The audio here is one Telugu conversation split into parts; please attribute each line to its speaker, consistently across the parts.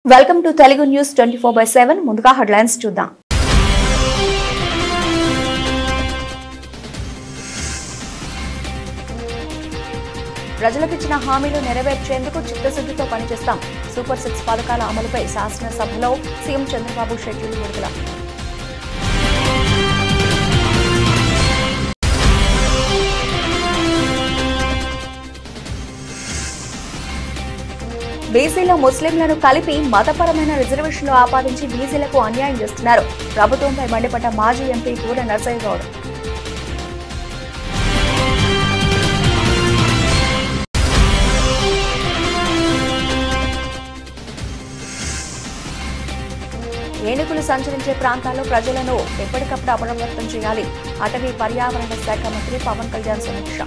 Speaker 1: వెల్కమ్ టు తెలుగు న్యూస్ 24/7 ముందుగా హెడ్లైన్స్ చూద్దాం. ప్రజలకు ఇచ్చిన హామీలు నెరవేర్చేందుకు చిత్తశుద్ధితో పనిచేస్తాం. సూపర్ 6 పథకాల అమలుపై శాసనసభలో సీఎం చంద్రబాబు షెడ్యూల్ విడుదల. బీసీలో ముస్లింలను కలిపి మతపరమైన రిజర్వేషన్లు ఆపాదించి బీసీలకు అన్యాయం చేస్తున్నారు. ప్రభుత్వంపై మండిపడ్డ మాజీ ఎంపీ పూర నర్సయ్య గౌడ్. ఏనుగులు సంచరించే ప్రాంతాల్లో ప్రజలను ఎప్పటికప్పుడు అప్రమత్తం చేయాలి. అటవీ పర్యావరణ శాఖ మంత్రి పవన్ కళ్యాణ్ సమీక్ష.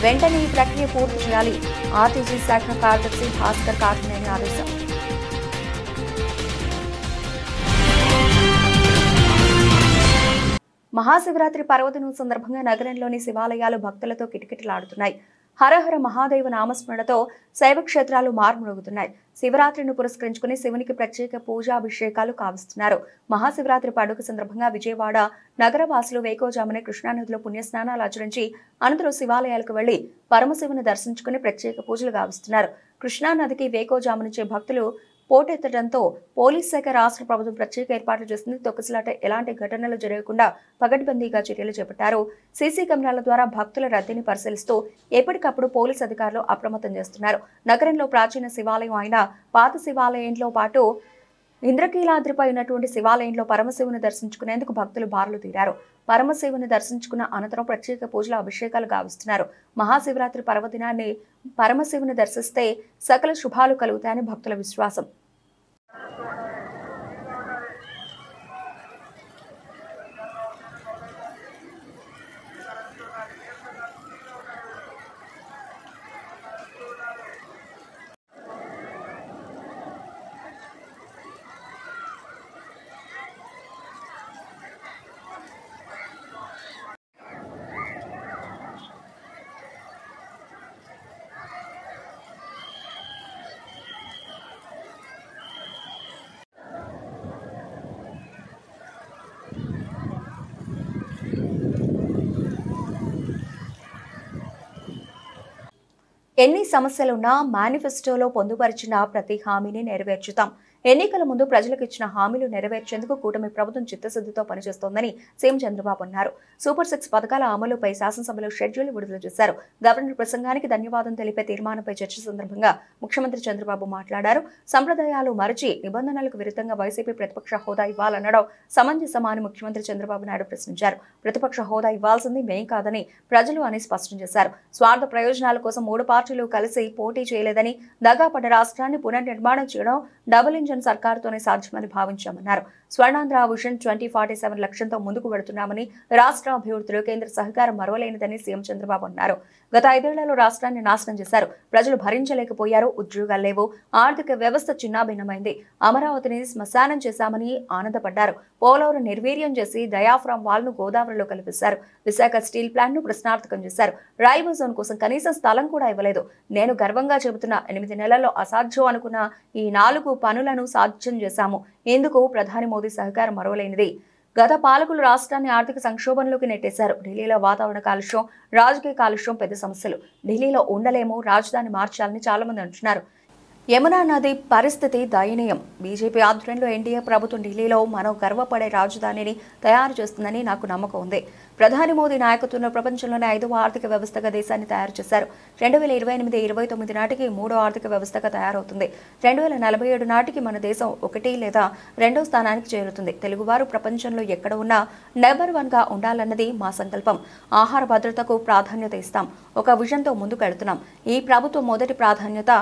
Speaker 1: వెంటనే ఈ ప్రక్రియ పూర్తి చేయాలి. ఆర్టీజీ శాఖ కార్యదర్శి భాస్కర్ కాటనేని ఆదేశం. మహాశివరాత్రి పర్వదినం సందర్భంగా నగరంలోని శివాలయాలు భక్తులతో కిటకిటలాడుతున్నాయి. హరహర మహాదేవ నామస్మరణతో శైవక్షేత్రాలు మార్మోగుతున్నాయి. శివరాత్రిని పురస్కరించుకుని శివునికి ప్రత్యేక పూజాభిషేకాలు కావిస్తున్నారు. మహాశివరాత్రి పండుగ సందర్భంగా విజయవాడ నగరవాసులు వేకోజామునే కృష్ణానదిలో పుణ్యస్నానాలు ఆచరించి అనంతరం శివాలయాలకు వెళ్లి పరమశివుని దర్శించుకుని ప్రత్యేక పూజలు గావిస్తున్నారు. కృష్ణానదికి వేకోజామునించే భక్తులు పోటెత్తడంతో పోలీస్ శాఖ రాష్ట్ర ప్రభుత్వం ప్రత్యేక ఏర్పాట్లు చేసింది. తొక్కిసలాట ఎలాంటి ఘటనలు జరగకుండా పగడ్బందీగా చర్యలు చేపట్టారు. సీసీ కెమెరాల ద్వారా భక్తుల రద్దీని పరిశీలిస్తూ ఎప్పటికప్పుడు పోలీసు అధికారులు అప్రమత్తం చేస్తున్నారు. నగరంలో ప్రాచీన శివాలయం అయిన పాత శివాలయంలో పాటు ఇంద్రకీలాద్రిపై ఉన్నటువంటి శివాలయంలో పరమశివుని దర్శించుకునేందుకు భక్తులు బారులు తీరారు. పరమశివుని దర్శించుకున్న అనంతరం ప్రత్యేక పూజల అభిషేకాలు గావిస్తున్నారు. మహాశివరాత్రి పర్వదినాన్ని పరమశివుని దర్శిస్తే సకల శుభాలు కలుగుతాయని భక్తుల విశ్వాసం. ఎన్ని సమస్యలున్నా మేనిఫెస్టోలో పొందుపరిచిన ప్రతి హామీని నెరవేర్చుతాం. ఎన్నికల ముందు ప్రజలకు ఇచ్చిన హామీలు నెరవేర్చేందుకు కూటమి ప్రభుత్వం చిత్తశుద్ధితో పనిచేస్తోందని సీఎం చంద్రబాబు అన్నారు. సూపర్ 6 పథకాల అమలుపై శాసనసభలో షెడ్యూల్ విడుదల చేశారు. గవర్నర్ ప్రసంగానికి ధన్యవాదం తెలిపే తీర్మానంపై చర్చ సందర్భంగా ముఖ్యమంత్రి చంద్రబాబు మాట్లాడారు. సంప్రదాయాలు మరచి నిబంధనలకు విరుద్ధంగా వైసీపీ ప్రతిపక్ష హోదా ఇవ్వాలనడం సమంజసమా అని ముఖ్యమంత్రి చంద్రబాబు నాయుడు ప్రశ్నించారు. ప్రతిపక్ష హోదా ఇవ్వాల్సింది మేం కాదని ప్రజలు అని స్పష్టం చేశారు. స్వార్థ ప్రయోజనాల కోసం 3 పార్టీలు కలిసి పోటీ చేయలేదని, దగాపడ్డ రాష్ట్రాన్ని పునర్నిర్మాణం చేయడం డబుల్ ఇంజన్ సర్కారుతోనే సాధ్యమని భావించామన్నారు. స్వర్ణాంధ్ర విజన్ 2047 లక్ష్యంతో ముందుకు వెళుతున్నామని, రాష్ట్ర అభివృద్ధిలో కేంద్ర సహకారం మరవలేనిదని సీఎం చంద్రబాబు అన్నారు. గత 5 ఏళ్లలో రాష్ట్రాన్ని నాశనం చేశారు. ప్రజలు భరించలేకపోయారు. ఉద్యోగాలు లేవు. ఆర్థిక వ్యవస్థ చిన్నాభిన్నమైంది. అమరావతిని శ్మశానం చేశామని ఆనందపడ్డారు. పోలవరం నిర్వీర్యం చేసి డయాఫ్రామ్ వాల్ను గోదావరిలో కలిపేశారు. విశాఖ స్టీల్ ప్లాంట్ ను ప్రశ్నార్థకం చేశారు. రైల్వే జోన్ కోసం కనీసం స్థలం కూడా ఇవ్వలేదు. నేను గర్వంగా చెబుతున్నా 8 నెలల్లో అసాధ్యం అనుకున్న ఈ 4 పనులను సాధ్యం చేశాము. ఎందుకు? ప్రధాని మోదీ సహకారం మరవలేనిది. గత పాలకులు రాష్ట్రాన్ని ఆర్థిక సంక్షోభంలోకి నెట్టేశారు. ఢిల్లీలో వాతావరణ కాలుష్యం, రాజకీయ కాలుష్యం పెద్ద సమస్యలు. ఢిల్లీలో ఉండలేము, రాజధాని మార్చాలని చాలా మంది అంటున్నారు. యమునా నది పరిస్థితి దయనీయం. బీజేపీ ఆధ్వర్యంలో ఎన్డీఏ ప్రభుత్వం ఢిల్లీలో మనం గర్వపడే రాజధానిని తయారు చేస్తుందని నాకు నమ్మకం ఉంది. ప్రధాని మోదీ నాయకత్వంలో ప్రపంచంలోనే 5వ ఆర్థిక వ్యవస్థగా దేశాన్ని తయారు చేశారు. 2028-29 నాటికి 3వ ఆర్థిక వ్యవస్థగా తయారవుతుంది. 2047 నాటికి మన దేశం 1 లేదా 2వ స్థానానికి చేరుతుంది. తెలుగువారు ప్రపంచంలో ఎక్కడ ఉన్నా నెంబర్ 1గా ఉండాలన్నది మా సంకల్పం. ఆహార భద్రతకు ప్రాధాన్యత ఇస్తాం. ఒక విజన్తో ముందుకు వెళుతున్నాం. ఈ ప్రభుత్వం మొదటి ప్రాధాన్యత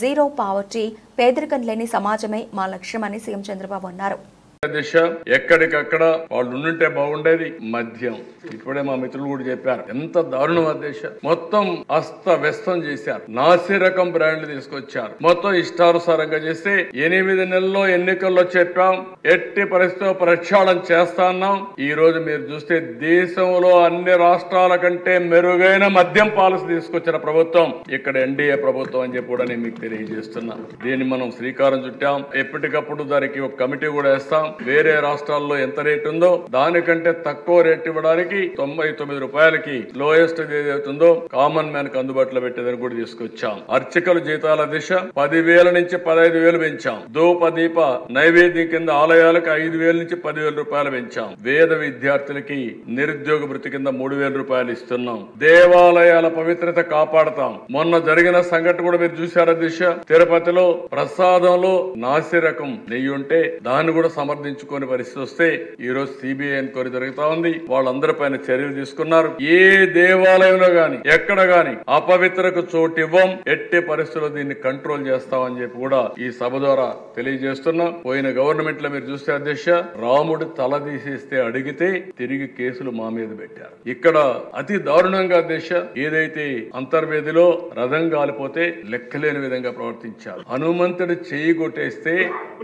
Speaker 1: జీరో పావర్టీ, పేదరికం లేని సమాజమే మా లక్ష్యమని సీఎం చంద్రబాబు అన్నారు.
Speaker 2: దిశ ఎక్కడికక్కడ వాళ్ళు ఉండుంటే బాగుండేది. మద్యం ఇప్పుడే మా మిత్రులు కూడా చెప్పారు, ఎంత దారుణం అధ్యక్ష. మొత్తం అస్తవ్యస్తం చేశారు, నాసి రకం బ్రాండ్లు తీసుకొచ్చారు, మొత్తం ఇష్టానుసారంగా చేస్తే 8 నెలల్లో ఎన్నికల్లో చెప్పాం ఎట్టి పరిస్థితిలో ప్రక్షాళన చేస్తాన్నాం. ఈ రోజు మీరు చూస్తే దేశంలో అన్ని రాష్ట్రాల కంటే మెరుగైన మద్యం పాలసీ తీసుకొచ్చిన ప్రభుత్వం ఇక్కడ ఎన్డీఏ ప్రభుత్వం అని చెప్పి కూడా నేను మీకు తెలియజేస్తున్నా. దీన్ని మనం శ్రీకారం చుట్టాం. ఎప్పటికప్పుడు దానికి ఒక కమిటీ కూడా వేస్తాం. వేరే రాష్ట్రాల్లో ఎంత రేటు ఉందో దానికంటే తక్కువ రేట్ ఇవ్వడానికి 99 రూపాయలకి లోయెస్ట్ ఏదైతుందో కామన్ మ్యాన్ కి అందుబాటులో పెట్టేదని కూడా తీసుకొచ్చాం. అర్చకుల జీతాల దిశ 10,000 నుంచి 15,000 పెంచాం. ధూప దీప నైవేద్యం కింద ఆలయాలకు 5,000 నుంచి 10,000 రూపాయలు పెంచాం. వేద విద్యార్థులకి నిరుద్యోగ భృతి కింద 3,000 రూపాయలు ఇస్తున్నాం. దేవాలయాల పవిత్రత కాపాడతాం. మొన్న జరిగిన సంఘటన కూడా మీరు చూశారా దిశ, తిరుపతిలో ప్రసాదంలో నాసి రకం నెయ్యి ఉంటే దాన్ని కూడా సమర్థించుకునే పరిస్థితి వస్తే ఈ రోజు సిబిఐ ఎంక్వైరీ జరుగుతా ఉంది. వాళ్ళందరి పైన చర్యలు తీసుకున్నారు. ఏ దేవాలయంలో గాని ఎక్కడ గాని అపవిత్రకు చోటు ఇవ్వం, ఎట్టి పరిస్థితుల్లో దీన్ని కంట్రోల్ చేస్తామని చెప్పి కూడా ఈ సభ ద్వారా తెలియజేస్తున్నా. పోయిన గవర్నమెంట్ లో మీరు చూస్తే అధ్యక్ష, రాముడు తల తీసేస్తే అడిగితే తిరిగి కేసులు మా మీద పెట్టారు. ఇక్కడ అతి దారుణంగా అధ్యక్ష, ఏదైతే అంతర్వేదిలో రథం గాలిపోతే లెక్కలేని విధంగా ప్రవర్తించారు. హనుమంతుడు చేయి కొట్టేస్తే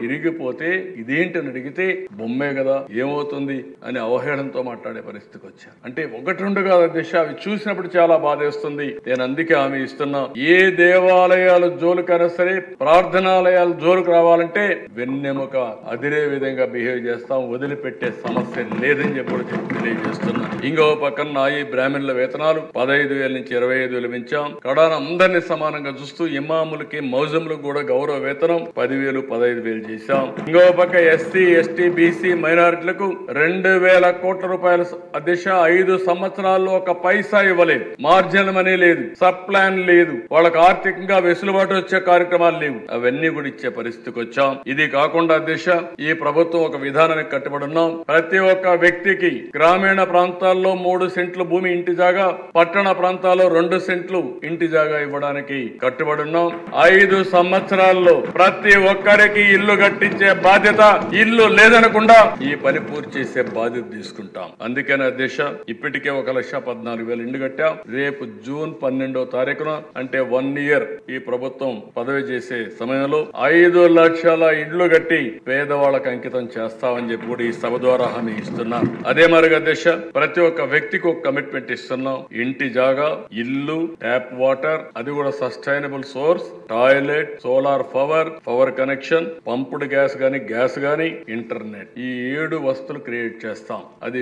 Speaker 2: ఇరిగిపోతే ఇదేంటని అడిగితే బొమ్మే కదా ఏమవుతుంది అని అవహేళనతో మాట్లాడే పరిస్థితికి వచ్చారు. అంటే 1-2 కాదు అధ్యక్ష, అవి చూసినప్పుడు చాలా బాధేస్తుంది. నేను అందుకే హామీ ఇస్తున్నా, ఏ దేవాలయాలు జోలికైనా సరే ప్రార్థనాలయాలు జోలికి రావాలంటే వెన్నెముక అదిరే విధంగా బిహేవ్ చేస్తాం, వదిలిపెట్టే సమస్య లేదని చెప్పి తెలియజేస్తున్నా. ఇంకో పక్కన నాయి బ్రాహ్మణుల వేతనాలు 15,000 నుంచి 25,000 పెంచాం. కడాన అందరినీ సమానంగా చూస్తూ ఇమాములకి మౌజములకు కూడా గౌరవ వేతనం 10,000 15,000 చేశాం. ఇంకో పక్క ఎస్సీ ఎస్టీ బీసీ మైనారిటీలకు 2,000 కోట్ల రూపాయలు అధ్యక్ష 5 సంవత్సరాల్లో ఒక పైసా ఇవ్వలేదు. మార్జిన్ మనీ లేదు, సబ్ ప్లాన్ లేదు, వాళ్ళకి ఆర్థికంగా వెసులుబాటు వచ్చే కార్యక్రమాలు లేవు. అవన్నీ కూడా ఇచ్చే పరిస్థితికి వచ్చాం. ఇది కాకుండా అధ్యక్ష, ఈ ప్రభుత్వం ఒక విధానానికి కట్టుబడి ఉన్నాం. ప్రతి ఒక్క వ్యక్తికి గ్రామీణ ప్రాంతాల్లో 3 సెంట్లు భూమి ఇంటి జాగా, పట్టణ ప్రాంతాల్లో 2 సెంట్లు ఇంటి జాగా ఇవ్వడానికి కట్టుబడి ఉన్నాం. 5 సంవత్సరాల్లో ప్రతి ఒక్కరికి ఇల్లు కట్టించే బాధ్యత, ఇల్లు లేదనకుండా ఈ పని పూర్తి చేసే బాధ్యత తీసుకుంటాం. అందుకని అధ్యక్ష, ఇప్పటికే 1,14,000 ఇండ్లు కట్టాం. రేపు జూన్ 12వ తారీఖున అంటే 1 ఇయర్ ఈ ప్రభుత్వం పదవి చేసే సమయంలో 5 లక్షల ఇండ్లు కట్టి పేదవాళ్ళకు అంకితం చేస్తామని చెప్పి కూడా ఈ సభ ద్వారా హామీ ఇస్తున్నాం. అదే మరి అధ్యక్ష, ప్రతి ఒక్క వ్యక్తికి ఒక కమిట్మెంట్ ఇస్తున్నాం. ఇంటి జాగా, ఇల్లు, ట్యాప్ వాటర్, అది కూడా sustainable source, toilet, solar power connection, pumped gas గాని ఇంటర్నెట్, ఈ 7 వస్తువులు క్రియేట్ చేస్తాం. అది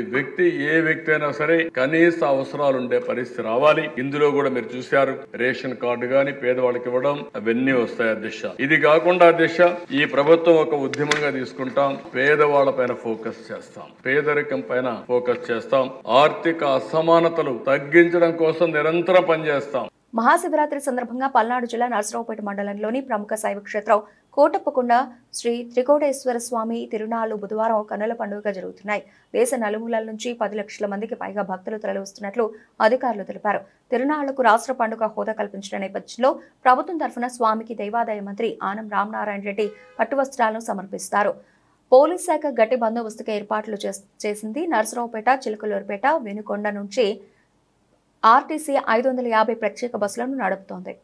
Speaker 2: ఏ వ్యక్తి అయినా సరే కనీస అవసరాలు ఉండే పరిస్థితి రావాలి. ఇందులో కూడా మీరు చూశారు, రేషన్ కార్డు గాని పేదవాళ్ళకి ఇవ్వడం, అవన్నీ వస్తాయి అధ్యక్ష. ఇది కాకుండా అధ్యక్ష, ఈ ప్రభుత్వం ఒక ఉద్యమంగా తీసుకుంటాం. పేదవాళ్ల పైన ఫోకస్ చేస్తాం, పేదరికం పైన ఫోకస్ చేస్తాం, ఆర్థిక అసమానతలు తగ్గించడం కోసం నిరంతరం పనిచేస్తాం.
Speaker 1: మహాశివరాత్రి సందర్భంగా పల్నాడు జిల్లా నరసరావుపేట మండలంలోని ప్రముఖ శైవ క్షేత్రం కోటప్పకొండ శ్రీ త్రికోటేశ్వర స్వామి తిరునాళ్లు బుధవారం కన్నుల పండుగగా జరుగుతున్నాయి. దేశ నలుమూలల నుంచి 10 లక్షల మందికి పైగా భక్తులు తరలివస్తున్నట్లు అధికారులు తెలిపారు. తిరునాళ్లకు రాష్ట్ర పండుగ హోదా కల్పించిన నేపథ్యంలో ప్రభుత్వం తరఫున స్వామికి దేవాదాయ మంత్రి ఆనం రామనారాయణ రెడ్డి పట్టువస్త్రాలను సమర్పిస్తారు. పోలీస్ శాఖ గట్టి బందోబస్తుకు ఏర్పాట్లు చేసింది. నరసరావుపేట, చిలుకలూరుపేట, వెనుకొండ నుంచి ఆర్టీసీ 550 ప్రత్యేక బస్సులను నడుపుతోంది.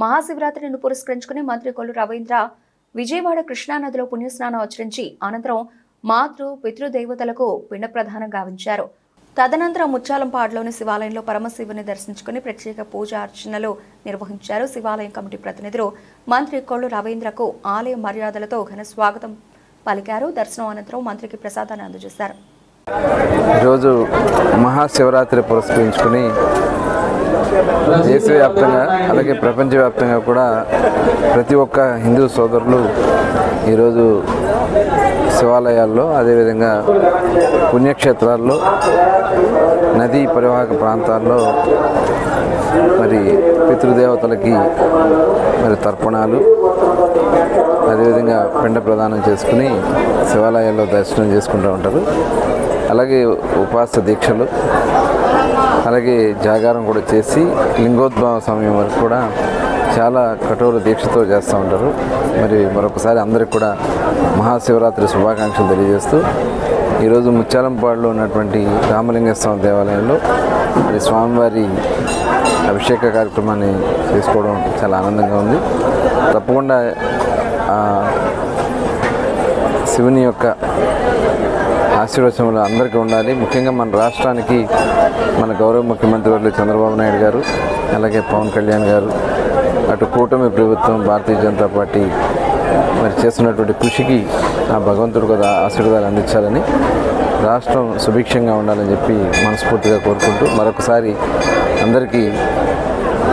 Speaker 1: మహాశివరాత్రిని పురస్కరించుకుని మంత్రి కొల్లు రవీంద్ర విజయవాడ కృష్ణానదిలో పుణ్యస్నానం ఆచరించి అనంతరం పితృదేవతలకు పిండ ప్రదానం గావించారు. తదనంతరం ముత్యాలంపాడులోని శివాలయంలో పరమశివుని దర్శించుకుని ప్రత్యేక పూజ అర్చనలు నిర్వహించారు. శివాలయం కమిటీ ప్రతినిధులు మంత్రి కొల్లు రవీంద్రకు ఆలయ మర్యాదలతో ఘన స్వాగతం పలికారు. దర్శనం అనంతరం మంత్రికి ప్రసాదాన్ని అందజేశారు.
Speaker 3: ఈరోజు మహాశివరాత్రి పురస్కరించుకుని దేశవ్యాప్తంగా అలాగే ప్రపంచవ్యాప్తంగా కూడా ప్రతి ఒక్క హిందూ సోదరులు ఈరోజు శివాలయాల్లో అదేవిధంగా పుణ్యక్షేత్రాల్లో నదీ పరివాహక ప్రాంతాల్లో మరి పితృదేవతలకి మరి తర్పణాలు అదేవిధంగా పిండ ప్రదానం చేసుకుని శివాలయాల్లో దర్శనం చేసుకుంటూ ఉంటారు. అలాగే ఉపవాస దీక్షలు అలాగే జాగారం కూడా చేసి లింగోద్భవ సమయం వరకు కూడా చాలా కఠోర దీక్షతో చేస్తూ ఉంటారు. మరి మరొకసారి అందరికీ కూడా మహాశివరాత్రి శుభాకాంక్షలు తెలియజేస్తూ ఈరోజు ముత్యాలంపాడులో ఉన్నటువంటి రామలింగేశ్వర స్వామి దేవాలయంలో మరి స్వామివారి అభిషేక కార్యక్రమాన్ని చేసుకోవడం చాలా ఆనందంగా ఉంది. తప్పకుండా శివుని యొక్క ఆశీర్వచనలు అందరికీ ఉండాలి. ముఖ్యంగా మన రాష్ట్రానికి మన గౌరవ ముఖ్యమంత్రి వర్యులు చంద్రబాబు నాయుడు గారు అలాగే పవన్ కళ్యాణ్ గారు అటు కూటమి ప్రభుత్వం భారతీయ జనతా పార్టీ మరి చేస్తున్నటువంటి కృషికి ఆ భగవంతుడు కూడా ఆశీర్వాదాలు అందించాలని రాష్ట్రం సుభిక్షంగా ఉండాలని చెప్పి మనస్ఫూర్తిగా కోరుకుంటూ మరొకసారి అందరికీ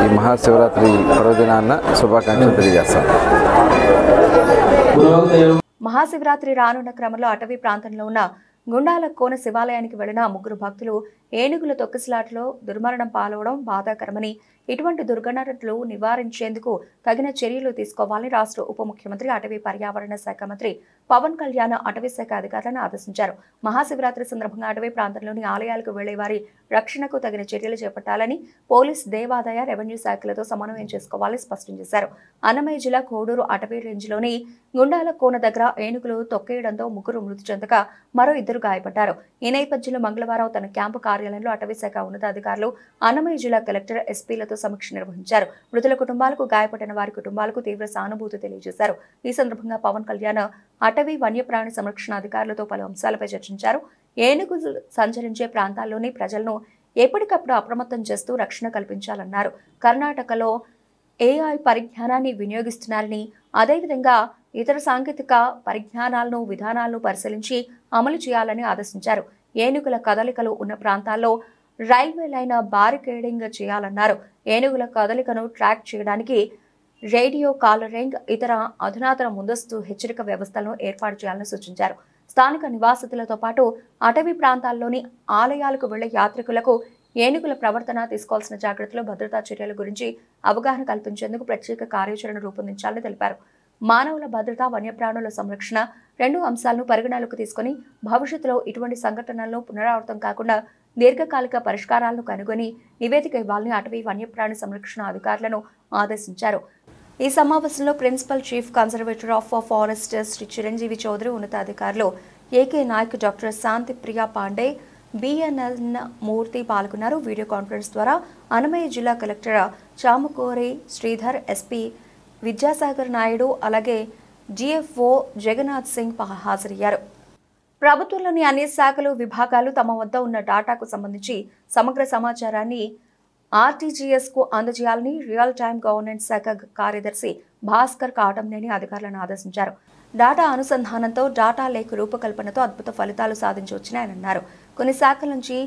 Speaker 3: ఈ మహాశివరాత్రి పర్వదినాన్న శుభాకాంక్షలు తెలియజేస్తాను.
Speaker 1: మహాశివరాత్రి రానున్న క్రమంలో అటవీ ప్రాంతంలో ఉన్న గుండాల కోన శివాలయానికి వెళ్లిన 3 భక్తులు ఏనుగుల తొక్కిసలాటలో దుర్మరణం పాలవడం బాధాకరమని, ఇటువంటి దుర్ఘటనలు నివారించేందుకు తగిన చర్యలు తీసుకోవాలని రాష్ట్ర ఉప ముఖ్యమంత్రి అటవీ పర్యావరణ శాఖ మంత్రి పవన్ కళ్యాణ్ అటవీ శాఖ అధికారులను ఆదేశించారు. మహాశివరాత్రి సందర్భంగా అటవీ ప్రాంతంలోని ఆలయాలకు వెళ్లే వారి రక్షణకు తగిన చర్యలు చేపట్టాలని పోలీస్, దేవాదాయ, రెవెన్యూ శాఖలతో సమన్వయం చేసుకోవాలని స్పష్టం చేశారు. అన్నమయ్య జిల్లా కోడూరు అటవీ రేంజ్లోని గుండాల కోన దగ్గర ఏనుగులు తొక్కేయడంతో 3 మృతి చెందగా మరో 2 గాయపడ్డారు. ఈ నేపథ్యంలో మంగళవారం తన క్యాంపు కార్యాలయంలో అటవీ శాఖ ఉన్నతాధికారులు, అన్నమయ్య జిల్లా కలెక్టర్, ఎస్పీలతో సమీక్ష నిర్వహించారు. మృతుల కుటుంబాలకు, గాయపడిన వారి కుటుంబాలకు తీవ్ర సానుభూతి తెలియజేశారు. ఈ సందర్భంగా పవన్ కళ్యాణ్ అటవీ వన్యప్రాణి సంరక్షణ అధికారులతో పలు అంశాలపై చర్చించారు. ఏనుగులు సంచరించే ప్రాంతాల్లోని ప్రజలను ఎప్పటికప్పుడు అప్రమత్తం చేస్తూ రక్షణ కల్పించాలన్నారు. కర్ణాటకలో AI పరిజ్ఞానాన్ని వినియోగిస్తున్నారని, అదేవిధంగా ఇతర సాంకేతిక పరిజ్ఞానాలను, విధానాలను పరిశీలించి అమలు చేయాలని ఆదేశించారు. ఏనుగుల కదలికలు ఉన్న ప్రాంతాల్లో రైల్వే లైన్ బారికేడింగ్ చేయాలన్నారు. ఏనుగుల కదలికను ట్రాక్ చేయడానికి రేడియో కాలరింగ్, ఇతర అధునాతన ముందస్తు హెచ్చరిక వ్యవస్థలను ఏర్పాటు చేయాలని సూచించారు. స్థానిక నివాసితులతో పాటు అటవీ ప్రాంతాల్లోని ఆలయాలకు వెళ్లే యాత్రికులకు ఏనుగుల ప్రవర్తన, తీసుకోవాల్సిన జాగ్రత్తలు, భద్రతా చర్యల గురించి అవగాహన కల్పించేందుకు ప్రత్యేక కార్యాచరణ రూపొందించాలని తెలిపారు. మానవుల భద్రత, వన్యప్రాణుల సంరక్షణ 2 అంశాలను పరిగణలోకి తీసుకుని భవిష్యత్తులో ఇటువంటి సంఘటనలను పునరావృతం కాకుండా దీర్ఘకాలిక పరిష్కారాలను కనుగొని నివేదిక ఇవ్వాలని అటవీ వన్యప్రాణి సంరక్షణ అధికారులను ఆదేశించారు. ఈ సమావేశంలో principal chief conservator of forest Shri Chiranjeevi Chaudhary, ఉన్నతాధికారులు AK Nayak, doctor Shanti Priya Pandey, BNN Murthy పాల్గొన్నారు. వీడియో కాన్ఫరెన్స్ ద్వారా అన్నమయ్య జిల్లా కలెక్టర్ చామకూరి శ్రీధర్, ఎస్పీ విద్యాసాగర్ నాయుడు, అలాగే జిఎఫ్ఓ జగన్నాథ్ సింగ్ హాజరయ్యారు. ప్రభుత్వంలోని అన్ని శాఖలు, విభాగాలు తమ వద్ద ఉన్న డాటాకు సంబంధించి సమగ్ర సమాచారాన్ని ఆర్టీజీఎస్కు అందజేయాలని రియల్ టైమ్ గవర్నెన్స్ శాఖ కార్యదర్శి భాస్కర్ కాటంనేని అధికారులను ఆదేశించారు. డాటా అనుసంధానంతో, డాటా లేక్ రూపకల్పనతో అద్భుత ఫలితాలు సాధించవచ్చని ఆయన అన్నారు. కొన్ని శాఖల నుంచి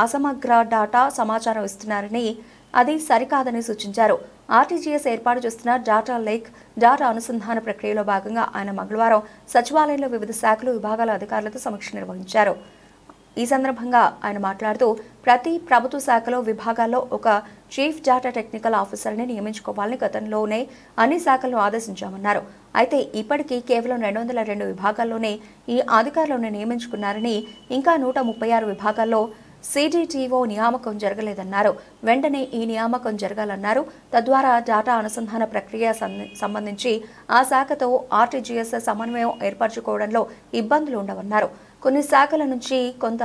Speaker 1: అసమగ్ర డాటా సమాచారం ఇస్తున్నారని, అది సరికాదని సూచించారు. ఆర్టీజీఎస్ ఏర్పాటు చేస్తున్న డాటా లేక్, డాటా అనుసంధాన ప్రక్రియలో భాగంగా ఆయన మంగళవారం సచివాలయంలో వివిధ శాఖలు, విభాగాల అధికారులతో సమీక్ష నిర్వహించారు. ఈ సందర్భంగా ఆయన మాట్లాడుతూ ప్రతి ప్రభుత్వ శాఖలో, విభాగాల్లో ఒక చీఫ్ డాటా టెక్నికల్ ఆఫీసర్ని నియమించుకోవాలని గతంలోనే అన్ని శాఖలను ఆదేశించామన్నారు. అయితే ఇప్పటికీ కేవలం 202 విభాగాల్లోనే ఈ అధికారులను నియమించుకున్నారని, ఇంకా 136 విభాగాల్లో CDTO నియామకం జరగలేదన్నారు. వెంటనే ఈ నియామకం జరగాలన్నారు. తద్వారా డాటా అనుసంధాన ప్రక్రియ సంబంధించి ఆ శాఖతో ఆర్టీజీఎస్ సమన్వయం ఏర్పరచుకోవడంలో ఇబ్బందులు ఉండవన్నారు. కొన్ని శాఖల నుంచి కొంత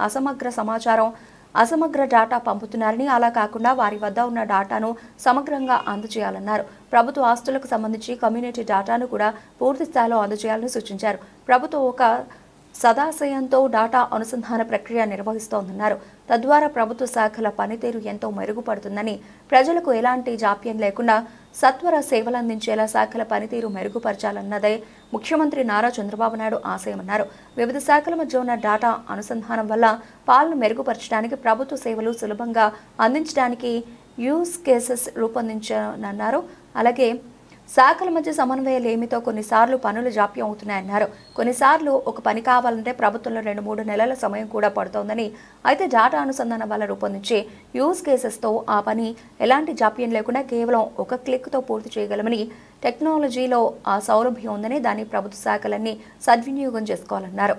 Speaker 1: అసమగ్ర సమాచారం, అసమగ్ర డాటా పంపుతున్నారని, అలా కాకుండా వారి వద్ద ఉన్న డాటాను సమగ్రంగా అందజేయాలన్నారు. ప్రభుత్వ ఆస్తులకు సంబంధించి కమ్యూనిటీ డాటాను కూడా పూర్తి స్థాయిలో అందజేయాలని సూచించారు. ప్రభుత్వం ఒక సదాశయంతో డాటా అనుసంధాన ప్రక్రియ నిర్వహిస్తోందన్నారు. తద్వారా ప్రభుత్వ శాఖల పనితీరు ఎంతో మెరుగుపడుతుందని, ప్రజలకు ఎలాంటి జాప్యం లేకుండా సత్వర సేవలు అందించేలా శాఖల పనితీరు మెరుగుపరచాలన్నదే ముఖ్యమంత్రి నారా చంద్రబాబు నాయుడు ఆశయమన్నారు. వివిధ శాఖల మధ్య ఉన్న డేటా అనుసంధానం వల్ల పాలన మెరుగుపరచడానికి, ప్రభుత్వ సేవలు సులభంగా అందించడానికి యూజ్ కేసెస్ రూపొందించానన్నారు. అలాగే శాఖల మధ్య సమన్వయ లేమితో కొన్నిసార్లు పనులు జాప్యం అవుతున్నాయన్నారు. కొన్నిసార్లు ఒక పని కావాలంటే ప్రభుత్వంలో 2-3 నెలల సమయం కూడా పడుతోందని, అయితే డేటా అనుసంధానం వల్ల రూపొందించే యూజ్ కేసెస్తో ఆ పని ఎలాంటి జాప్యం లేకుండా కేవలం ఒక క్లిక్తో పూర్తి చేయగలమని, టెక్నాలజీలో ఆ సౌలభ్యం ఉందని, దాన్ని ప్రభుత్వ శాఖలన్నీ సద్వినియోగం చేసుకోవాలన్నారు.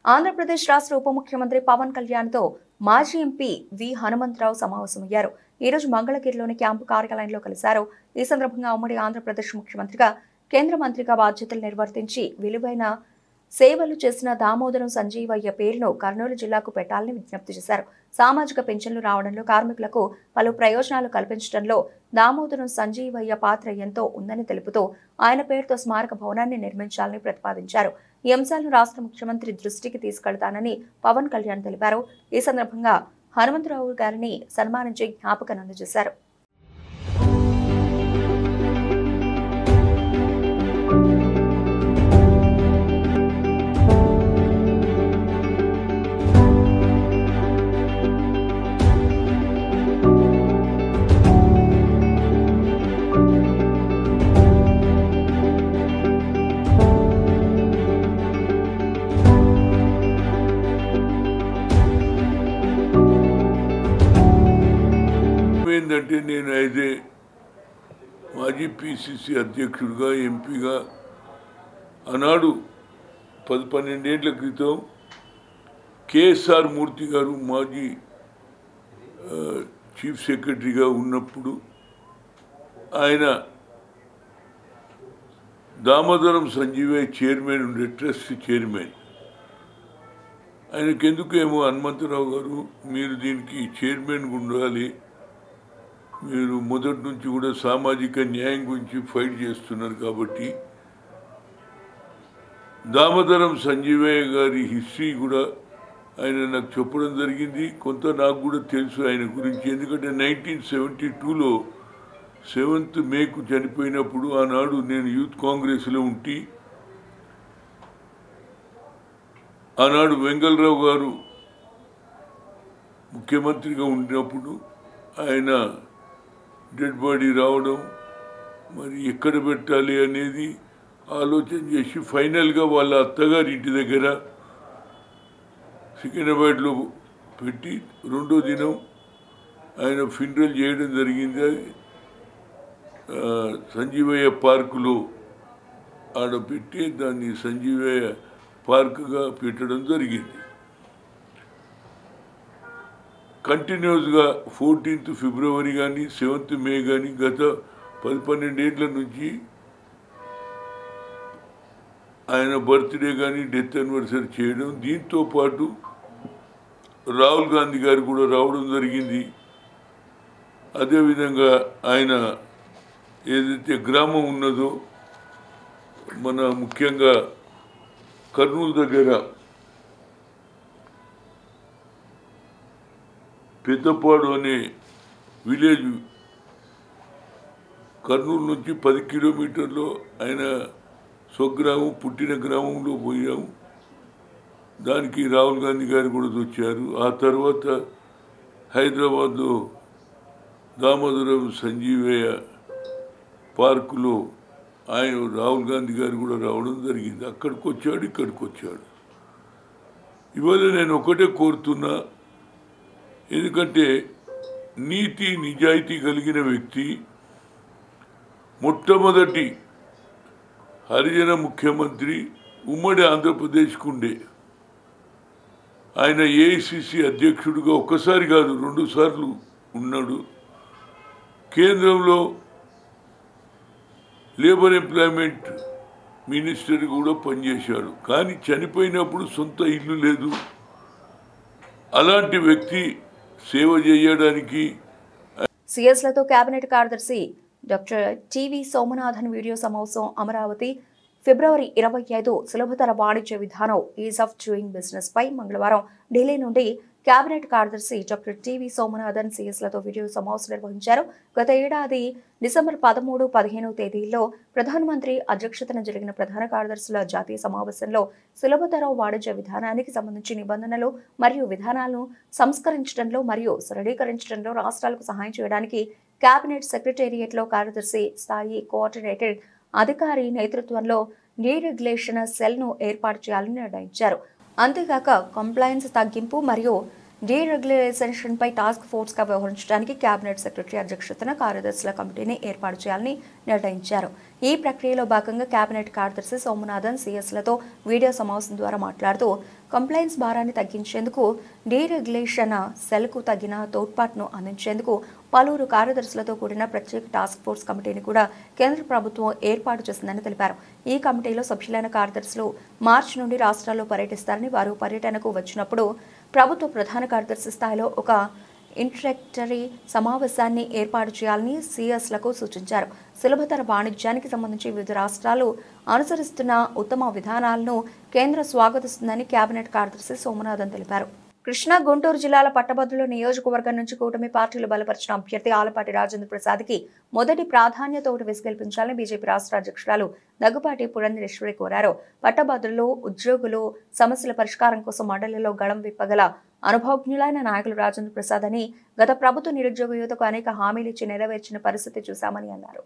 Speaker 1: ఆంధ్రప్రదేశ్ రాష్ట్ర ఉప ముఖ్యమంత్రి పవన్ కళ్యాణ్తో మాజీ ఎంపీ వి హనుమంతరావు సమావేశమయ్యారు. ఈ రోజు మంగళగిరిలోని క్యాంపు కార్యాలయంలో కలిశారు. ఈ సందర్భంగా ఉమ్మడి ఆంధ్రప్రదేశ్ ముఖ్యమంత్రిగా, కేంద్ర మంత్రిగా బాధ్యతలు నిర్వర్తించి విలువైన సేవలు చేసిన దామోదరం సంజీవయ్య పేరును కర్నూలు జిల్లాకు పెట్టాలని విజ్ఞప్తి చేశారు. సామాజిక పెన్షన్లు రావడంలో, కార్మికులకు పలు ప్రయోజనాలు కల్పించడంలో దామోదరం సంజీవయ్య పాత్ర ఎంతో ఉందని తెలుపుతూ ఆయన పేరుతో స్మారక భవనాన్ని నిర్మించాలని ప్రతిపాదించారు. ఈ అంశాలను రాష్ట్ర ముఖ్యమంత్రి దృష్టికి తీసుకెళ్తానని పవన్ కళ్యాణ్ తెలిపారు. ఈ సందర్భంగా హనుమంతరావు గారిని సన్మానించి జ్ఞాపకం అందజేశారు.
Speaker 4: ఏంటంటే నేను అయితే మాజీ పిసిసి అధ్యక్షుడిగా, ఎంపీగా ఆనాడు 10-12 ఏళ్ల క్రితం కేఎస్ఆర్ మూర్తి గారు మాజీ చీఫ్ సెక్రటరీగా ఉన్నప్పుడు ఆయన దామోదరం సంజీవయ్య చైర్మన్ ఉండే, ట్రస్ట్ చైర్మన్. ఆయనకెందుకేమో హనుమంతరావు గారు మీరు దీనికి చైర్మన్గా ఉండాలి, మీరు మొదటి నుంచి కూడా సామాజిక న్యాయం గురించి ఫైట్ చేస్తున్నారు కాబట్టి దామోదరం సంజీవయ్య గారి హిస్టరీ కూడా ఆయన నాకు చెప్పడం జరిగింది. కొంత నాకు కూడా తెలుసు ఆయన గురించి. ఎందుకంటే 1972లో 7th మేకు చనిపోయినప్పుడు ఆనాడు నేను యూత్ కాంగ్రెస్లో ఉండి, ఆనాడు వెంగళరావు గారు ముఖ్యమంత్రిగా ఉన్నప్పుడు ఆయన డెడ్ బాడీ రావడం, మరి ఎక్కడ పెట్టాలి అనేది ఆలోచన చేసి ఫైనల్గా వాళ్ళ అత్తగారి ఇంటి దగ్గర సికింద్రాబాద్లో పెట్టి 2వ దినం ఆయన ఫినరల్ చేయడం జరిగింది. సంజీవయ్య పార్కులో ఆడ పెట్టి దాన్ని సంజీవయ్య పార్కుగా పెట్టడం జరిగింది. కంటిన్యూస్గా 14th ఫిబ్రవరి కానీ 7th మే కానీ గత 10-12 ఏళ్ల నుంచి ఆయన బర్త్డే కానీ డెత్ యానివర్సరీ చేయడం. దీంతో పాటు రాహుల్ గాంధీ గారు కూడా రావడం జరిగింది. అదేవిధంగా ఆయన ఏదైతే గ్రామం ఉన్నదో మన ముఖ్యంగా కర్నూలు దగ్గర పెద్దపాడు అనే విలేజ్, కర్నూలు నుంచి 10 కిలోమీటర్లో ఆయన స్వగ్రామం, పుట్టిన గ్రామంలో పోయాము. దానికి రాహుల్ గాంధీ గారు కూడా వచ్చారు. ఆ తర్వాత హైదరాబాద్లో దామోదరం సంజీవయ్య పార్కులో ఆయన రాహుల్ గాంధీ గారు కూడా రావడం జరిగింది. అక్కడికి వచ్చాడు, ఇక్కడికి వచ్చాడు. ఇవాళ నేను ఒకటే కోరుతున్నా, ఎందుకంటే నీతి నిజాయితీ కలిగిన వ్యక్తి, మొట్టమొదటి హరిజన ముఖ్యమంత్రి ఉమ్మడి ఆంధ్రప్రదేశ్కు ఉండే. ఆయన ఏఐసిసి అధ్యక్షుడిగా ఒక్కసారి కాదు 2 సార్లు ఉన్నాడు. కేంద్రంలో లేబర్ ఎంప్లాయ్మెంట్ మినిస్టర్ కూడా పనిచేశాడు. కానీ చనిపోయినప్పుడు సొంత ఇల్లు లేదు. అలాంటి వ్యక్తి సేవ చేయడానికి
Speaker 1: సిఎస్లతో కేబినెట్ కార్యదర్శి డాక్టర్ టివి సోమనాథన్ వీడియో సమావేశం. అమరావతి ఫిబ్రవరి 25 సులభతర వాణిజ్య విధానం ఈజ్ ఆఫ్ డూయింగ్ బిజినెస్ పై మంగళవారం ఢిల్లీ నుండి కేబినెట్ కార్యదర్శి డాక్టర్ టీవీ సోమనాథన్ సిఎస్లతో వీడియో సమావేశం నిర్వహించారు. గత ఏడాది డిసెంబర్ 13, 15 తేదీల్లో ప్రధానమంత్రి అధ్యక్షతన జరిగిన ప్రధాన కార్యదర్శుల జాతీయ సమావేశంలో సులభతర వాణిజ్య విధానానికి సంబంధించి నిబంధనలు మరియు విధానాలను సంస్కరించడంలో మరియు సరళీకరించడంలో రాష్ట్రాలకు సహాయం చేయడానికి కేబినెట్ సెక్రటేరియట్లో కార్యదర్శి స్థాయి కోఆర్డినేటెడ్ అధికారి నేతృత్వంలో డీరెగ్యులేషన్ సెల్ను ఏర్పాటు చేయాలని నిర్ణయించారు. అంతేగాక కంప్లైన్స్ తగ్గింపు మరియు డీరెగ్యులేషన్పై టాస్క్ ఫోర్స్గా వ్యవహరించడానికి కేబినెట్ సెక్రటరీ అధ్యక్షతన కార్యదర్శుల కమిటీని ఏర్పాటు చేయాలని నిర్ణయించారు. ఈ ప్రక్రియలో భాగంగా కేబినెట్ కార్యదర్శి సోమనాథన్ సిఎస్లతో వీడియో సమావేశం ద్వారా మాట్లాడుతూ కంప్లైన్స్ భారాన్ని తగ్గించేందుకు డీరెగ్యులేషన్ సెల్కు తగిన తోడ్పాటును అందించేందుకు పలువురు కార్యదర్శులతో కూడిన ప్రత్యేక టాస్క్ ఫోర్స్ కమిటీని కూడా కేంద్ర ప్రభుత్వం ఏర్పాటు చేసిందని తెలిపారు. ఈ కమిటీలో సభ్యులైన కార్యదర్శులు మార్చి నుండి రాష్ట్రాల్లో పర్యటిస్తారని, వారు పర్యటనకు వచ్చినప్పుడు ప్రభుత్వ ప్రధాన కార్యదర్శి స్థాయిలో ఒక ఇంట్రడక్టరీ సమావేశాన్ని ఏర్పాటు చేయాలని సిఎస్లకు సూచించారు. సులభతర వాణిజ్యానికి సంబంధించి వివిధ రాష్ట్రాలు అనుసరిస్తున్న ఉత్తమ విధానాలను కేంద్రం స్వాగతిస్తుందని కేబినెట్ కార్యదర్శి సోమనాథన్ తెలిపారు. కృష్ణా, గుంటూరు జిల్లాల పట్టభద్రుల నియోజకవర్గం నుంచి కూటమి పార్టీలు బలపరిచిన అభ్యర్థి ఆలపాటి రాజేంద్ర ప్రసాద్కి మొదటి ప్రాధాన్యత ఓటు వేసి గెలిపించాలని బీజేపీ రాష్ట్ర అధ్యక్షురాలు దగ్గుపాటి పురంధరేశ్వరి కోరారు. పట్టభద్రులు, ఉద్యోగులు సమస్యల పరిష్కారం కోసం మండలిలో గళం విప్పగల అనుభవజ్ఞులైన నాయకులు రాజేంద్ర ప్రసాద్ అని, గత ప్రభుత్వ నిరుద్యోగ యువతకు అనేక హామీలు ఇచ్చి నెరవేర్చిన పరిస్థితి చూశామని అన్నారు.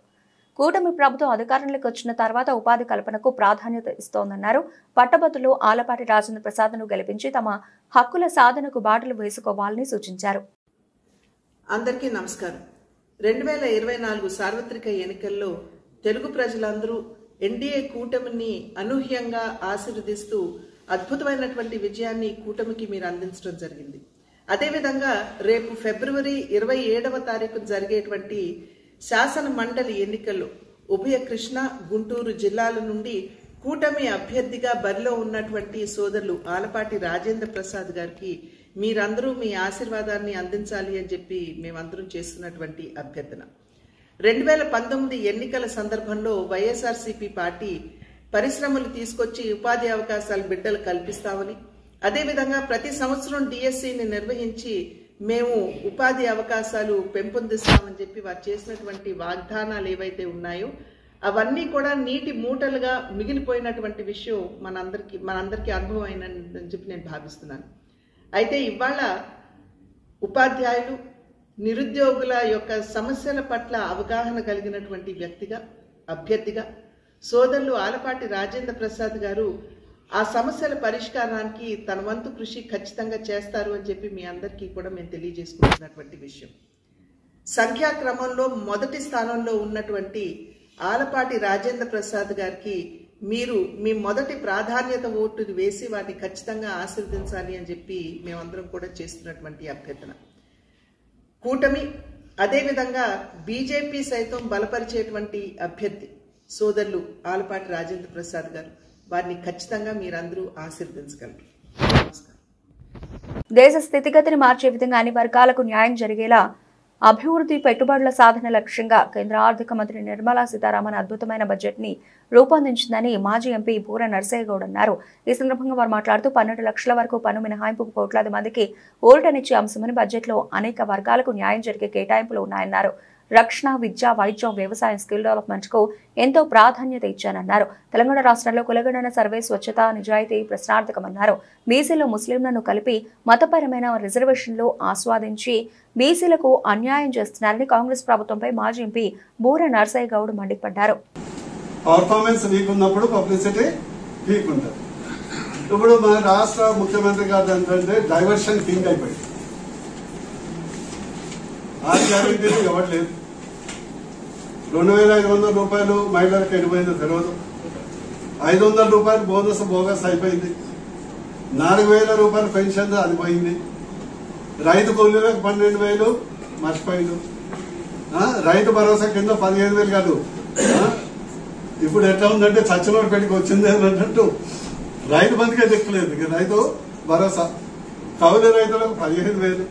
Speaker 1: కూటమి ప్రభుత్వం అధికారంలోకి వచ్చిన తర్వాత ఉపాధి కల్పనకు ప్రాధాన్యత ఇస్తోందన్నారు. పట్టభద్రులు ఆలపాటి రాజేంద్ర ప్రసాద్ను గెలిపించి తమ హక్కుల సాధనకు బాటలు వేసుకోవాలని సూచించారు.
Speaker 5: అందరికీ నమస్కారం. 2024 సార్వత్రిక ఎన్నికల్లో తెలుగు ప్రజలందరూ ఎన్డీఏ కూటమిని అనూహ్యంగా ఆశీర్వదిస్తూ అద్భుతమైనటువంటి విజయాన్ని కూటమికి మీరు అందించడం జరిగింది. అదేవిధంగా రేపు ఫిబ్రవరి 27వ తారీఖున జరిగేటువంటి శాసన మండలి ఎన్నికల్లో ఉభయ కృష్ణా, గుంటూరు జిల్లాల నుండి కూటమి అభ్యర్థిగా బరిలో ఉన్నటువంటి సోదరులు ఆలపాటి రాజేంద్ర ప్రసాద్ గారికి మీరందరూ మీ ఆశీర్వాదాన్ని అందించాలి అని చెప్పి మేమందరం చేస్తున్నటువంటి అభ్యర్థన. 2019 ఎన్నికల సందర్భంలో వైఎస్ఆర్సీపీ పార్టీ పరిశ్రమలు తీసుకొచ్చి ఉపాధి అవకాశాలు బిడ్డలు కల్పిస్తామని, అదేవిధంగా ప్రతి సంవత్సరం డిఎస్సిని నిర్వహించి మేము ఉపాధి అవకాశాలు పెంపొందిస్తామని చెప్పి వారు చేసినటువంటి వాగ్దానాలు ఏవైతే ఉన్నాయో అవన్నీ కూడా నీటి మూటలుగా మిగిలిపోయినటువంటి విషయం మనందరికీ అనుభవం అయినని చెప్పి నేను భావిస్తున్నాను. అయితే ఇవాళ ఉపాధ్యాయులు, నిరుద్యోగుల యొక్క సమస్యల పట్ల అవగాహన కలిగినటువంటి వ్యక్తిగా, అభ్యర్థిగా సోదరులు ఆలపాటి రాజేంద్ర ప్రసాద్ గారు ఆ సమస్యల పరిష్కారానికి తన వంతు కృషి ఖచ్చితంగా చేస్తారు అని చెప్పి మీ అందరికీ కూడా మేము తెలియజేసుకుంటున్నటువంటి విషయం. సంఖ్యాక్రమంలో మొదటి స్థానంలో ఉన్నటువంటి ఆలపాటి రాజేంద్ర ప్రసాద్ గారికి మీరు మీ మొదటి ప్రాధాన్యత ఓటుని వేసి వారిని ఖచ్చితంగా ఆశీర్వదించాలి అని చెప్పి మేమందరం కూడా చేస్తున్నటువంటి అభ్యర్థన. కూటమి అదేవిధంగా బీజేపీ సైతం బలపరిచేటువంటి అభ్యర్థి సోదరులు ఆలపాటి రాజేంద్ర ప్రసాద్ గారు, వారిని ఖచ్చితంగా మీరందరూ ఆశీర్వదించగలరు. నమస్కారం.
Speaker 1: దేశ స్థితిగతిని మార్చే విధంగా అన్ని వర్గాలకు న్యాయం జరిగేలా అభివృద్ధి, పెట్టుబడుల సాధన లక్ష్యంగా కేంద్ర ఆర్థిక మంత్రి నిర్మలా సీతారామన్ అద్భుతమైన బడ్జెట్ ని రూపొందించిందని మాజీ ఎంపీ బూర నర్సయ్య గౌడ్ అన్నారు. ఈ సందర్భంగా వారు మాట్లాడుతూ 12 లక్షల వరకు పన్ను మినహాయింపుకు కోట్లాది మందికి ఊరటనిచ్చే అంశమని, బడ్జెట్లో అనేక వర్గాలకు న్యాయం జరిగే కేటాయింపులు ఉన్నాయన్నారు. రక్షణ, విద్య, వైద్యం, వ్యవసాయం, స్కిల్ డెవలప్మెంట్ కు ఎంతో ప్రాధాన్యత ఇచ్చానన్నారు. తెలంగాణ రాష్ట్రంలో కులగణన సర్వే స్వచ్ఛత, నిజాయితీ ప్రశ్నార్థకమన్నారు. బీసీలో ముస్లింలను కలిపి మతపరమైన రిజర్వేషన్లు ఆస్వాదించి బీసీలకు అన్యాయం చేస్తున్నారని కాంగ్రెస్ ప్రభుత్వంపై మాజీ ఎంపీ బూర నర్సయ్య గౌడ్ మండిపడ్డారు.
Speaker 6: పర్ఫార్మెన్స్ వీక్ ఉన్నప్పుడు పబ్లిసిటీ వీక్ ఉంటుంది. ఇప్పుడు మన రాష్ట్ర ముఖ్యమంత్రి గారు ఏంటంటే డైవర్షన్ కింగ్ అయిపోయింది. ఆ గ్యారెంటీలు ఎవరు లేదు. 2500 రూపాయలు మహిళలకు ఎడిపోయిందో తెలియదు. 500 రూపాయలు బోనస్ బోగస్ అయిపోయింది. 4000 రూపాయలు పెన్షన్ అది పోయింది. రైతు కూలీలకు 12,000 మర్చిపోయింది. రైతు భరోసా కింద 15,000 కాదు. ఇప్పుడు ఎట్లా ఉందంటే చచ్చినోడు పెళ్లికి వచ్చింది అన్నట్టు రైతు బంధుకే దిక్కులేదు. రైతు భరోసా కౌలు రైతులకు 15,000,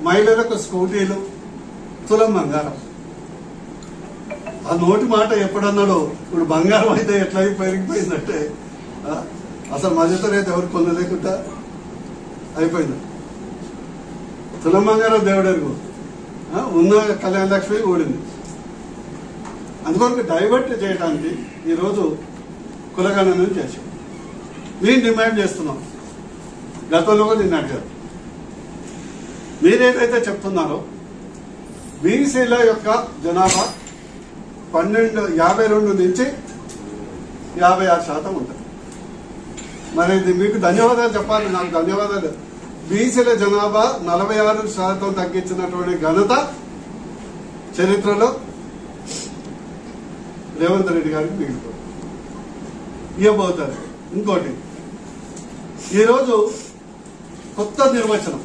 Speaker 6: మహిళలకు స్కూటీలు, తులం బంగారం. ఆ నోటి మాట ఎప్పుడన్నాడో ఇప్పుడు బంగారం అయితే ఎట్లా పెరిగిపోయిందంటే అసలు మధ్యతరగతి ఎవరు కొనలేకుండా అయిపోయింది. తులమంగారావు దేవుడెరుగు ఉన్న కళ్యాణ లక్ష్మి ఓడింది. అందుకొరకు డైవర్ట్ చేయడానికి ఈరోజు కులగణన చేశాం. మేము డిమాండ్ చేస్తున్నాం. గతంలో కూడా నిన్న అడిగారు. మీరేదైతే చెప్తున్నారో బీసీల యొక్క జనాభా 52 నుంచి 56% ఉంటుంది. మరి ఇది మీకు ధన్యవాదాలు చెప్పాలి. నాకు ధన్యవాదాలు. బీసీల జనాభా 46% తగ్గించినటువంటి ఘనత చరిత్రలో రేవంత్ రెడ్డి గారికి మిగిలిపోతుంది. ఇవ్వబోతారు. ఇంకోటి, ఈరోజు కొత్త నిర్వచనం,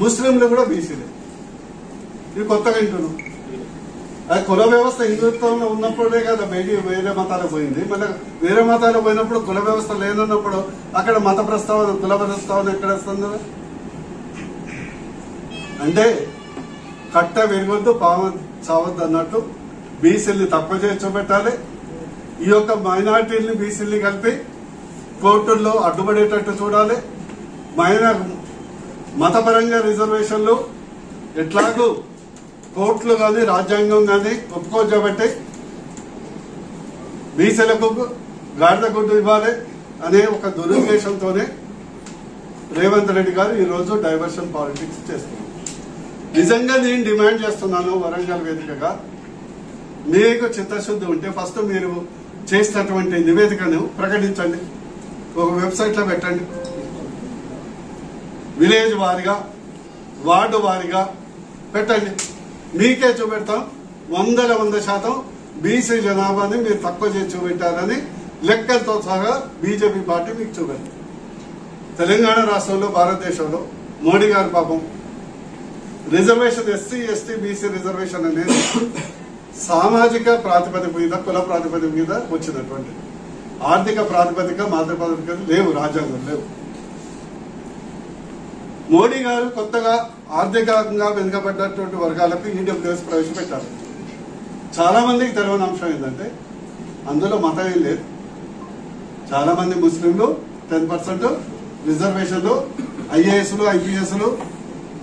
Speaker 6: ముస్లింలు కూడా బీసీలే. ఇది కొత్తగా వింటున్నాం. అది కుల వ్యవస్థ హిందుత్వంలో ఉన్నప్పుడే కదా బయటికి వేరే మతాలకు పోయింది. మళ్ళీ వేరే మతాలకు పోయినప్పుడు కుల వ్యవస్థ లేనన్నప్పుడు అక్కడ మత ప్రస్తావన, కుల ప్రస్తావన ఎక్కడ వస్తుంది? అంటే కట్ట విరగొద్దు పాము చావద్దు అన్నట్టు బీసీల్ని తక్కువ చేసి చూపెట్టాలి. ఈ యొక్క మైనార్టీల్ని బీసీల్ని కలిపి కోర్టుల్లో అడ్డుపడేటట్టు చూడాలి. మతపరంగా రిజర్వేషన్లు ఎట్లాగూ కోర్టులు కానీ రాజ్యాంగం కానీ ఒప్పుకోబట్టి బీసీలకు గాడిద గుడ్డు ఇవ్వాలి అనే ఒక దురుద్దేశంతోనే రేవంత్ రెడ్డి గారు ఈరోజు డైవర్షన్ పాలిటిక్స్ చేస్తున్నారు. నిజంగా నేను డిమాండ్ చేస్తున్నాను వరంగల్ వేదికగా, మీకు చిత్తశుద్ధి ఉంటే ఫస్ట్ మీరు చేసినటువంటి నివేదికను ప్రకటించండి, ఒక వెబ్సైట్లో పెట్టండి. విలేజ్ వారిగా, వార్డు వారిగా పెట్టండి. మీకే చూపెడతాం 100% బీసీ జనాభాని మీరు తక్కువ చేసి చూపెట్టారని లెక్కలతో సహా బీజేపీ పార్టీ మీకు చూపెడతాం. తెలంగాణ రాష్ట్రంలో, భారతదేశంలో మోడీ గారు పాపం reservation SC ST BC reservation అనేది సామాజిక ప్రాతిపదిక మీద, కుల ప్రాతిపదిక మీద వచ్చినటువంటి, ఆర్థిక ప్రాతిపదిక, మాతృ లేవు, రాజ్యాంగం లేవు. మోడీ గారు కొత్తగా ఆర్థికంగా వెనుకబడ్డటువంటి వర్గాలకు ఈడబ్ల్యూఎస్ ప్రవేశపెట్టారు. చాలా మందికి తెలియని అంశం ఏంటంటే అందులో మతం ఏం లేదు. చాలా మంది ముస్లింలు 10% రిజర్వేషన్లు, ఐఏఎస్లు, ఐపీఎస్లు,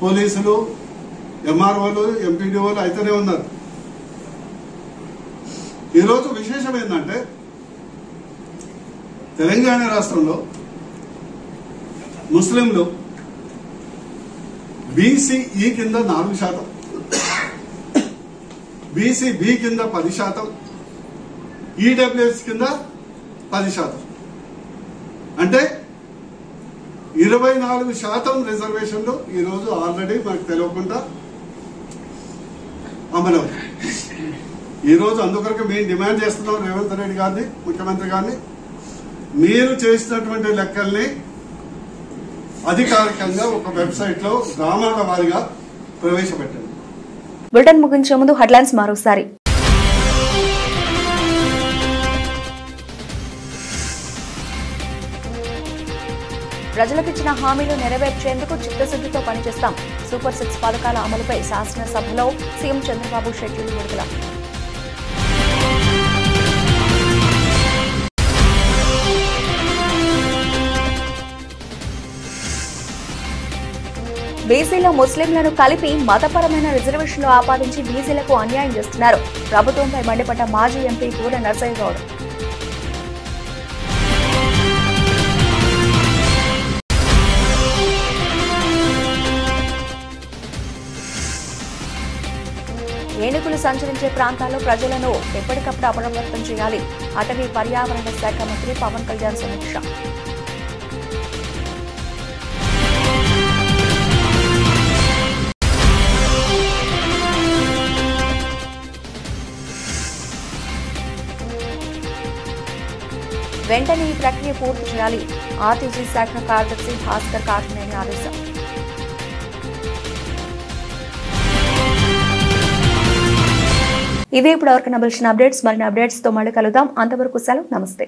Speaker 6: పోలీసులు, ఎంఆర్ఓలు, ఎంపీడీఓలు అయితేనే ఉన్నారు. ఈరోజు విశేషం ఏంటంటే తెలంగాణ రాష్ట్రంలో ముస్లింలు బీసీఈ కింద 4%, బీసీబీ కింద 10%, ఈడబ్ల్యూఎస్ కింద 10%. అంటే 24% రిజర్వేషన్లు ఈరోజు ఆల్రెడీ మనకు తెలియకుండా అమలవుతుంది. ఈరోజు అందుకొరకు మేము డిమాండ్ చేస్తున్నాం రేవంత్ రెడ్డి గారిని, ముఖ్యమంత్రి గారిని, మీరు చేసినటువంటి లెక్కల్ని అధికారికంగా ఒక వెబ్సైట్ లో గ్రామాల వారిగా ప్రవేశపెట్టండి.
Speaker 1: బులెటిన్ ముగించే ముందు హెడ్లైన్స్ మరోసారి. ప్రజలకు ఇచ్చిన హామీలు నెరవేర్చేందుకు చిత్తశుద్ధితో పనిచేస్తాం. సూపర్ 6 పథకాల అమలుపై శాసనసభలో సీఎం చంద్రబాబు షెడ్యూల్ విడుదల. బీసీలో ముస్లింలను కలిపి మతపరమైన రిజర్వేషన్లు ఆపాదించి బీసీలకు అన్యాయం చేస్తున్నారు. ప్రభుత్వంపై మండిపడ్డ మాజీ ఎంపీ కూర నర్సయ్య గౌడ్. ఏనుగులు సంచరించే ప్రాంతాల్లో ప్రజలను ఎప్పటికప్పుడు అప్రమత్తం చేయాలి. అటవీ పర్యావరణ శాఖ మంత్రి పవన్ కళ్యాణ్ సమీక్ష. వెంటనే ఈ ప్రక్రియ పూర్తి చేయాలి. ఆర్టీజీ శాఖ కార్యదర్శి భాస్కర్ కాటనేని ఆదేశం. ఇవే ఇప్పుడు ఎవరికైనా నబిల్చిన అప్డేట్స్. మరిన్ని అప్డేట్స్ తో మళ్ళీ కలుద్దాం. అంతవరకు సెలవు. నమస్తే.